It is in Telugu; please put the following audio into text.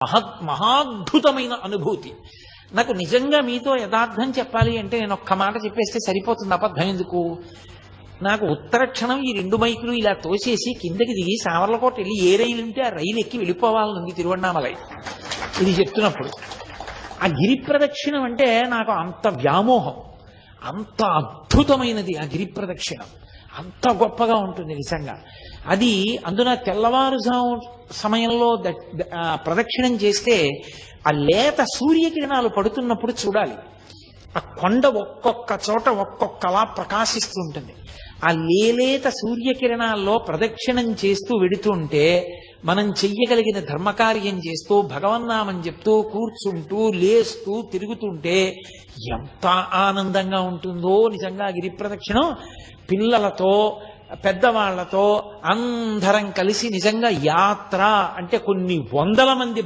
మహాద్భుతమైన అనుభూతి. నాకు నిజంగా మీతో యథార్థం చెప్పాలి అంటే నేను ఒక్క మాట చెప్పేస్తే సరిపోతుంది, అబద్ధం ఎందుకు. నాకు ఉత్తర క్షణం ఈ 2 మైకులు ఇలా తోసేసి కిందకి దిగి సావర్లకోట వెళ్ళి ఏ రైలు ఉంటే ఆ రైలు ఎక్కి వెళ్ళిపోవాలనుంది తిరువണ്ണామలై. ఇది చెప్తున్నప్పుడు ఆ గిరి ప్రదక్షిణం అంటే నాకు అంత వ్యామోహం, అంత అద్భుతమైనది ఆ గిరి ప్రదక్షిణం, అంత గొప్పగా ఉంటుంది నిజంగా. అది అందున తెల్లవారుజాము సమయంలో ప్రదక్షిణం చేస్తే ఆ లేత సూర్యకిరణాలు పడుతున్నప్పుడు చూడాలి. ఆ కొండ ఒక్కొక్క చోట ఒక్కొక్కలా ప్రకాశిస్తూ ఉంటుంది. ఆ లేలేత సూర్యకిరణాల్లో ప్రదక్షిణం చేస్తూ వెడుతుంటే మనం చెయ్యగలిగిన ధర్మకార్యం చేస్తూ భగవన్నామం చెప్తూ కూర్చుంటూ లేస్తూ తిరుగుతుంటే ఎంత ఆనందంగా ఉంటుందో నిజంగా గిరి ప్రదక్షిణం. పిల్లలతో పెద్దవాళ్లతో అందరం కలిసి నిజంగా యాత్ర అంటే కొన్ని వందల మంది